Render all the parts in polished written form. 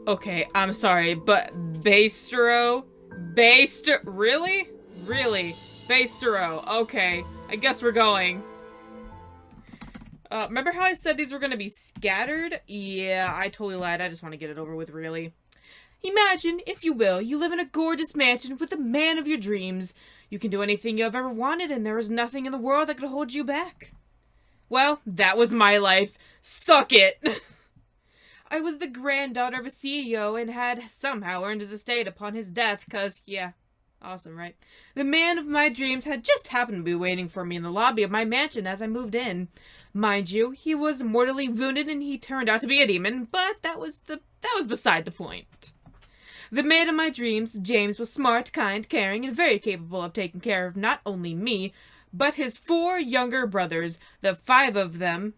Okay, I'm sorry, but really? Really? Bastero, okay. I guess we're going. Remember how I said these were gonna be scattered? Yeah, I totally lied. I just want to get it over with, really. Imagine, if you will, you live in a gorgeous mansion with the man of your dreams. You can do anything you have ever wanted, and there is nothing in the world that could hold you back. Well, that was my life. Suck it! I was the granddaughter of a CEO and had somehow earned his estate upon his death, cause, yeah, awesome, right? The man of my dreams had just happened to be waiting for me in the lobby of my mansion as I moved in. Mind you, he was mortally wounded and he turned out to be a demon, but that was beside the point. The man of my dreams, James, was smart, kind, caring, and very capable of taking care of not only me, but his 4 younger brothers. The 5 of them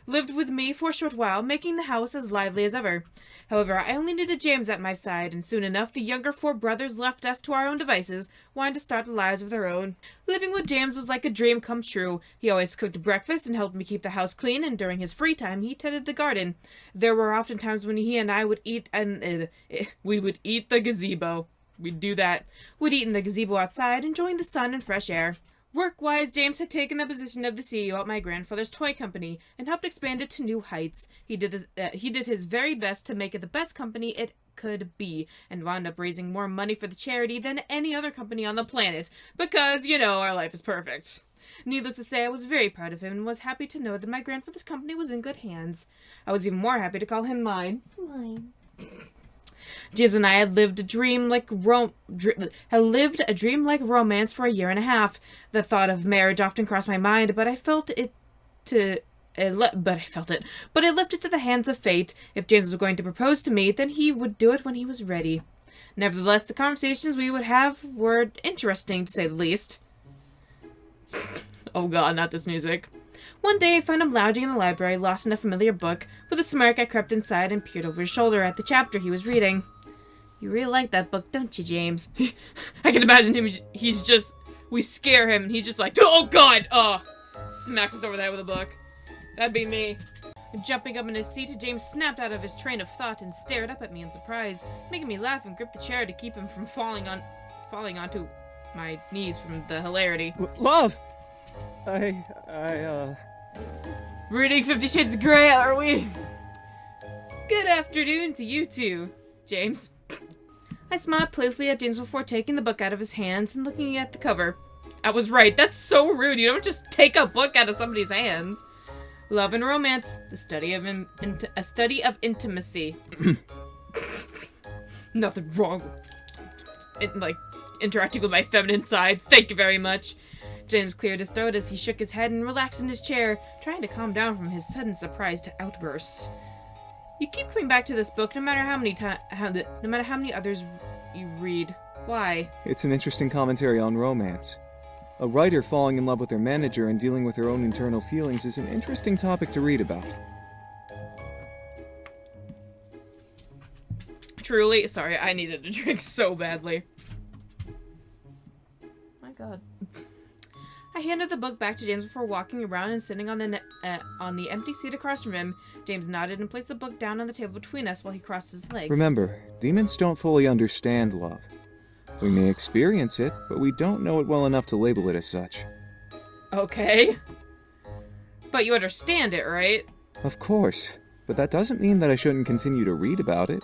lived with me for a short while, making the house as lively as ever. However, I only needed James at my side, and soon enough the younger 4 brothers left us to our own devices, wanting to start lives of their own. Living with James was like a dream come true. He always cooked breakfast and helped me keep the house clean, and during his free time he tended the garden. There were often times when he and I would eat, and we would eat the gazebo. We'd do that. We'd eat in the gazebo outside, enjoying the sun and fresh air. Work-wise, James had taken the position of the CEO at my grandfather's toy company and helped expand it to new heights. He did his very best to make it the best company it could be, and wound up raising more money for the charity than any other company on the planet, because, our life is perfect. Needless to say, I was very proud of him and was happy to know that my grandfather's company was in good hands. I was even more happy to call him mine. Mine. James and I had lived a dream like romance for a year and a half. The thought of marriage often crossed my mind, but I left it to the hands of fate. If James was going to propose to me, then he would do it when he was ready. Nevertheless, the conversations we would have were interesting, to say the least. Oh god, not this music. One day I found him lounging in the library, lost in a familiar book. With a smirk, I crept inside and peered over his shoulder at the chapter he was reading. You really like that book, don't you, James? I can imagine him, we scare him, and he's just like, oh god! Smacks us over the head with a book. That'd be me. Jumping up in his seat, James snapped out of his train of thought and stared up at me in surprise, making me laugh and grip the chair to keep him from falling onto my knees from the hilarity. Love! Reading 50 Shades of Grey, are we? Good afternoon to you two, James. I smiled playfully at James before taking the book out of his hands and looking at the cover. I was right, that's so rude, you don't just take a book out of somebody's hands. Love and Romance, a study of intimacy. Nothing wrong with interacting with my feminine side, thank you very much. James cleared his throat as he shook his head and relaxed in his chair, trying to calm down from his sudden surprised outburst. You keep coming back to this book no matter how many others you read. Why? It's an interesting commentary on romance. A writer falling in love with their manager and dealing with her own internal feelings is an interesting topic to read about. Truly, sorry, I needed a drink so badly. My god. I handed the book back to James before walking around and sitting on the empty seat across from him. James nodded and placed the book down on the table between us while he crossed his legs. Remember, demons don't fully understand love. We may experience it, but we don't know it well enough to label it as such. Okay. But you understand it, right? Of course, but that doesn't mean that I shouldn't continue to read about it.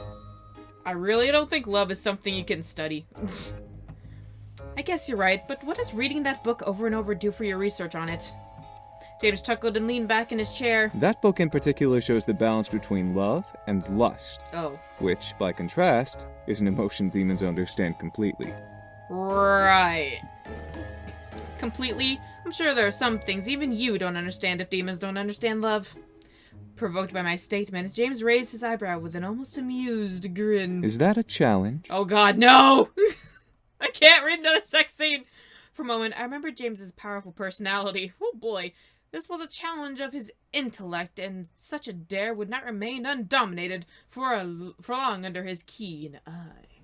I really don't think love is something you can study. I guess you're right, but what does reading that book over and over do for your research on it? James chuckled and leaned back in his chair. That book in particular shows the balance between love and lust. Oh. Which, by contrast, is an emotion demons understand completely. Right. Completely? I'm sure there are some things even you don't understand if demons don't understand love. Provoked by my statement, James raised his eyebrow with an almost amused grin. Is that a challenge? Oh god, no! I can't read another sex scene! For a moment, I remembered James's powerful personality. Oh boy, this was a challenge of his intellect, and such a dare would not remain undominated for long under his keen eye.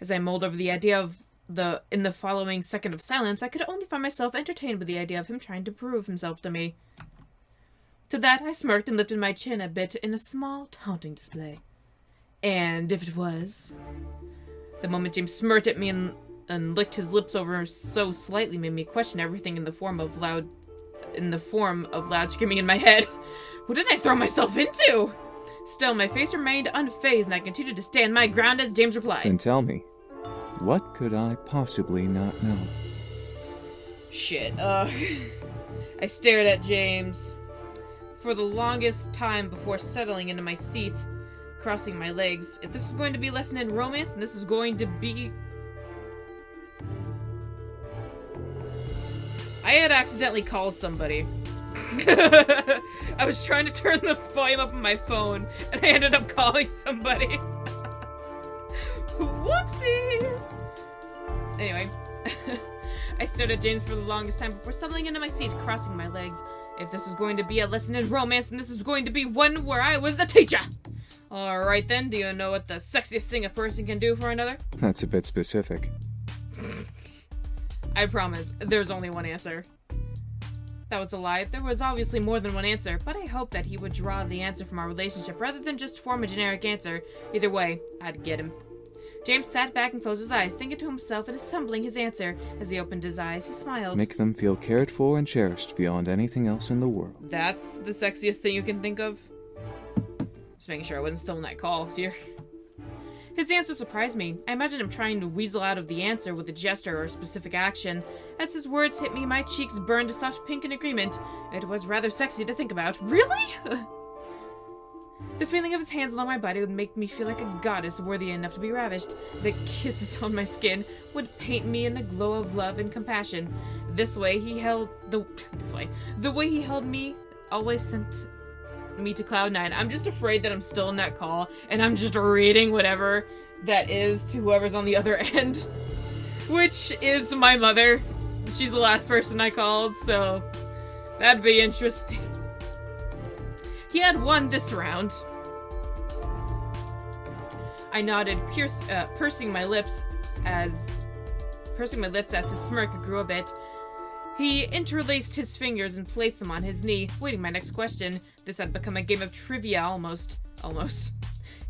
As I mulled over the idea of in the following second of silence, I could only find myself entertained with the idea of him trying to prove himself to me. To that, I smirked and lifted my chin a bit in a small, taunting display. And if it was? The moment James smirked at me and licked his lips over so slightly made me question everything in the form of loud screaming in my head. What did I throw myself into? Still, my face remained unfazed, and I continued to stand my ground as James replied. Then tell me, what could I possibly not know? Shit, I stared at James for the longest time before settling into my seat, crossing my legs. If this was going to be a lesson in romance, and this was going to be... I had accidentally called somebody. I was trying to turn the volume up on my phone, and I ended up calling somebody. Whoopsies! Anyway, I stared at James for the longest time before settling into my seat, crossing my legs. If this was going to be a lesson in romance, then this was going to be one where I was the teacher! Alright then, do you know what the sexiest thing a person can do for another? That's a bit specific. I promise, there's only one answer. That was a lie. There was obviously more than one answer, but I hoped that he would draw the answer from our relationship rather than just form a generic answer. Either way, I'd get him. James sat back and closed his eyes, thinking to himself and assembling his answer. As he opened his eyes, he smiled. Make them feel cared for and cherished beyond anything else in the world. That's the sexiest thing you can think of? Just making sure I wasn't still in that call, dear. His answer surprised me. I imagined him trying to weasel out of the answer with a gesture or a specific action. As his words hit me, my cheeks burned a soft pink in agreement. It was rather sexy to think about. Really? The feeling of his hands along my body would make me feel like a goddess worthy enough to be ravished. The kisses on my skin would paint me in a glow of love and compassion. The way he held me always sent me to cloud nine. I'm just afraid that I'm still in that call and I'm just reading whatever that is to whoever's on the other end, which is my mother. She's the last person I called, so that'd be interesting. He had won this round. I nodded, pursing my lips as his smirk grew a bit. He interlaced his fingers and placed them on his knee, waiting my next question. This had become a game of trivia, almost.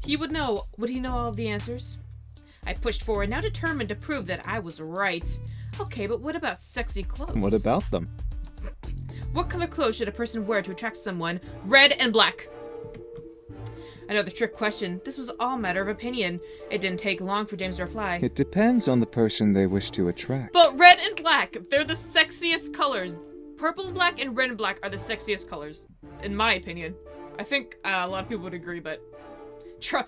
He would know. Would he know all of the answers? I pushed forward, now determined to prove that I was right. Okay, but what about sexy clothes? What about them? What color clothes should a person wear to attract someone? Red and black. Another trick question. This was all matter of opinion. It didn't take long for James to reply. It depends on the person they wish to attract. But red and black, they're the sexiest colors. Purple and black and red and black are the sexiest colors, in my opinion. I think a lot of people would agree, but try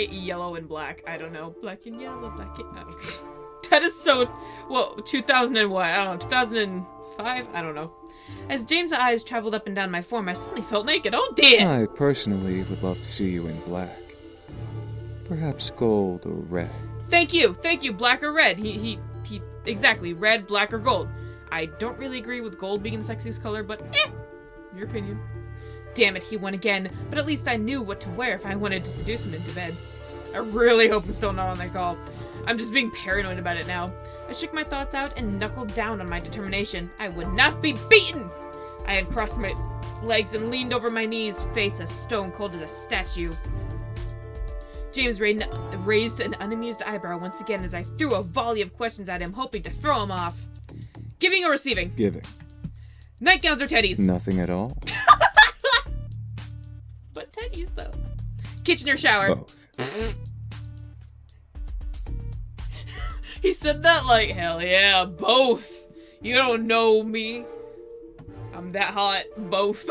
yellow and black. I don't know. Black and yellow, black and... I don't know. That is so... Well, 2000 and what? I don't know. 2005? I don't know. As James' eyes traveled up and down my form, I suddenly felt naked. Oh dear! I personally would love to see you in black. Perhaps gold or red. Thank you, black or red. He exactly, red, black, or gold. I don't really agree with gold being the sexiest color, but your opinion. Damn it, he won again, but at least I knew what to wear if I wanted to seduce him into bed. I really hope I'm still not on that call. I'm just being paranoid about it now. I shook my thoughts out and knuckled down on my determination. I would not be beaten! I had crossed my legs and leaned over my knees, face as stone cold as a statue. James raised an unamused eyebrow once again as I threw a volley of questions at him, hoping to throw him off. Giving or receiving? Giving. Nightgowns or teddies? Nothing at all. But teddies, though. Kitchen or shower? Both. He said that like, hell yeah, both. You don't know me. I'm that hot. Both.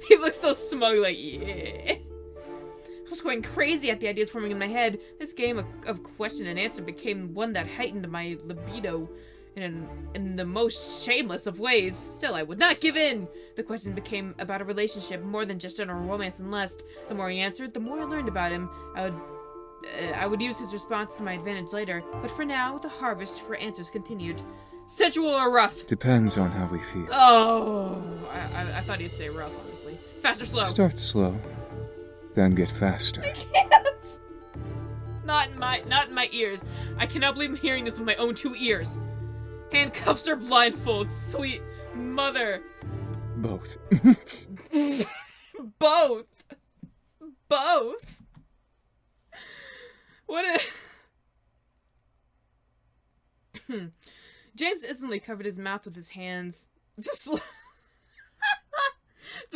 He looks so smug, like, yeah. I was going crazy at the ideas forming in my head. This game of question and answer became one that heightened my libido in the most shameless of ways. Still, I would not give in. The question became about a relationship more than just general romance and lust. The more he answered, the more I learned about him. I would use his response to my advantage later, but for now, the harvest for answers continued. Sensual or rough? Depends on how we feel. Oh, I thought he'd say rough, honestly. Fast or slow? Start slow, then get faster. I can't. Not in my ears. I cannot believe I'm hearing this with my own two ears. Handcuffs or blindfolds? Sweet mother. Both. Both. Both. What a... James instantly covered his mouth with his hands. The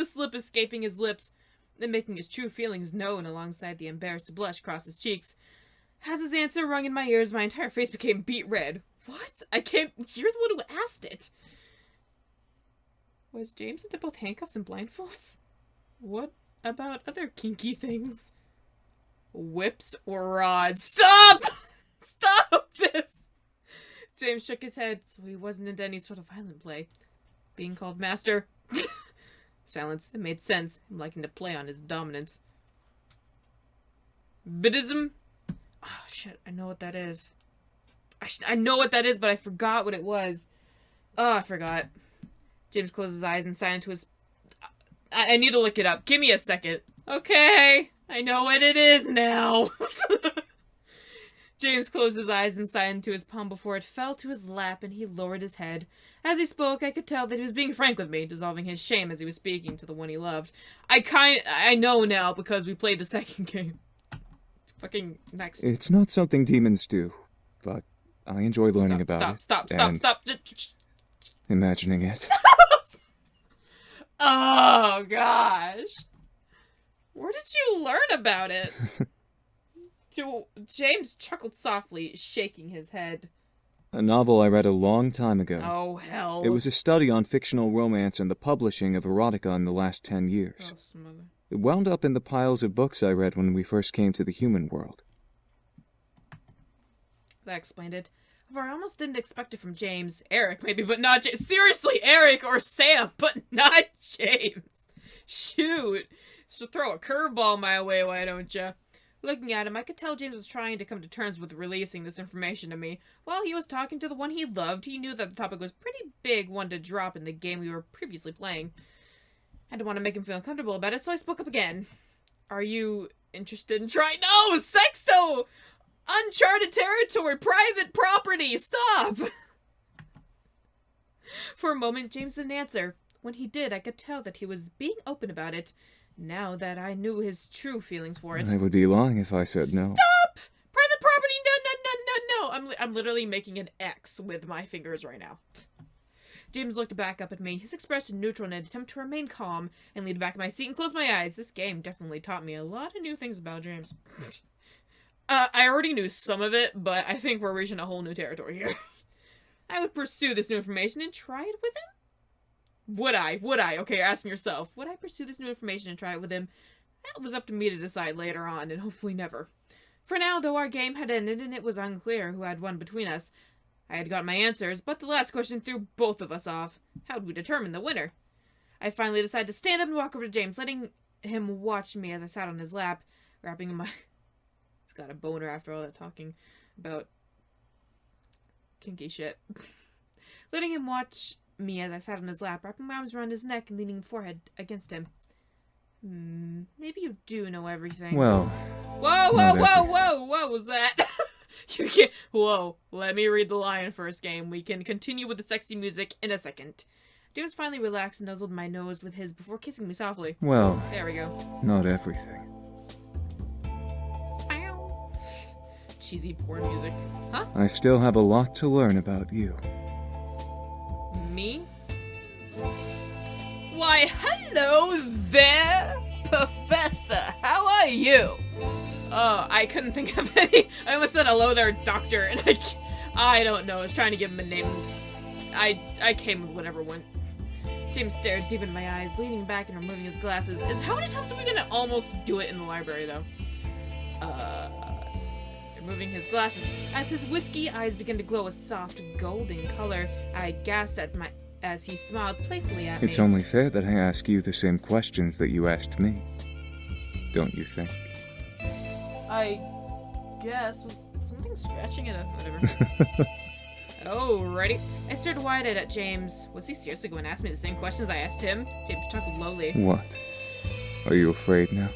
slip escaping his lips and making his true feelings known alongside the embarrassed blush across his cheeks. As his answer rung in my ears, my entire face became beet red. What? I can't... You're the one who asked it. Was James into both handcuffs and blindfolds? What about other kinky things? Whips or rods? Stop! Stop this! James shook his head, so he wasn't into any sort of violent play. Being called master? Silence. It made sense, him liking to play on his dominance. Bidism? Oh, shit. I know what that is. I know what that is, but I forgot what it was. Oh, I forgot. James closed his eyes and signed to his... I need to look it up. Give me a second. Okay. I know what it is now. James closed his eyes and signed to his palm before it fell to his lap and he lowered his head. As he spoke, I could tell that he was being frank with me, dissolving his shame as he was speaking to the one he loved. I know now because we played the second game. Fucking next. It's not something demons do, but I enjoy learning about it. Stop. Imagining it. Oh, gosh. Where did you learn about it? James chuckled softly, shaking his head. A novel I read a long time ago. Oh, hell. It was a study on fictional romance and the publishing of erotica in the last 10 years. Oh, smother. It wound up in the piles of books I read when we first came to the human world. That explained it. However, I almost didn't expect it from James. Eric, maybe, but not James. Seriously, Eric or Sam, but not James. Shoot. Just throw a curveball my way, why don't you? Looking at him, I could tell James was trying to come to terms with releasing this information to me. While he was talking to the one he loved, he knew that the topic was a pretty big one to drop in the game we were previously playing. I didn't want to make him feel uncomfortable about it, so I spoke up again. Are you interested in trying? No! Sexto! Uncharted territory! Private property! Stop! For a moment, James didn't answer. When he did, I could tell that he was being open about it. Now that I knew his true feelings for it. I would be lying if I said no. Stop! Private property! No! I'm literally making an X with my fingers right now. James looked back up at me, his expression neutral in an attempt to remain calm, and leaned back in my seat and closed my eyes. This game definitely taught me a lot of new things about James. I already knew some of it, but I think we're reaching a whole new territory here. I would pursue this new information and try it with him? Would I? Okay, you're asking yourself. Would I pursue this new information and try it with him? That was up to me to decide later on, and hopefully never. For now, though, our game had ended and it was unclear who had won between us. I had got my answers, but the last question threw both of us off. How would we determine the winner? I finally decided to stand up and walk over to James, letting him watch me as I sat on his lap, wrapping in my... He's got a boner after all that talking about kinky shit. Letting him watch me as I sat on his lap, wrapping my arms around his neck and leaning forehead against him. Maybe you do know everything. Well... Whoa, what was that? You can't... Whoa, let me read the line first, game. We can continue with the sexy music in a second. James finally relaxed and nuzzled my nose with his before kissing me softly. Well... There we go. Not everything. Ow. Cheesy porn music. Huh? I still have a lot to learn about you. Me? Why, hello there, Professor. How are you? Oh, I couldn't think of any. I almost said hello there, Doctor, and I don't know. I was trying to give him a name. I came with whatever went. James stared deep into my eyes, leaning back and removing his glasses. How many times are we gonna almost do it in the library, though? Removing his glasses. As his whiskey eyes began to glow a soft golden color, I gasped as he smiled playfully at me. It's only fair that I ask you the same questions that you asked me. Don't you think? I guess. Was something scratching it up? Whatever. Alrighty. I stared wide-eyed at James. Was he seriously going to ask me the same questions I asked him? James chuckled lowly. What? Are you afraid now?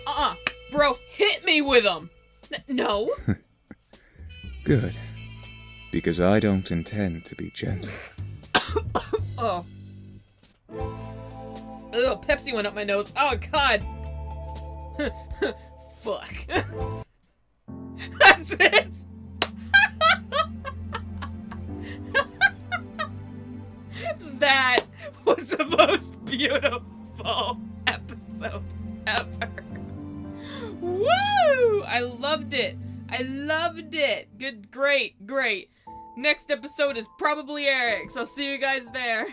Bro, hit me with them! No. Good. Because I don't intend to be gentle. Oh. Ugh, Pepsi went up my nose. Oh, God. Fuck. That's it. That was the most beautiful episode ever. Woo! I loved it. I loved it. Good, great. Next episode is probably Eric's. I'll see you guys there.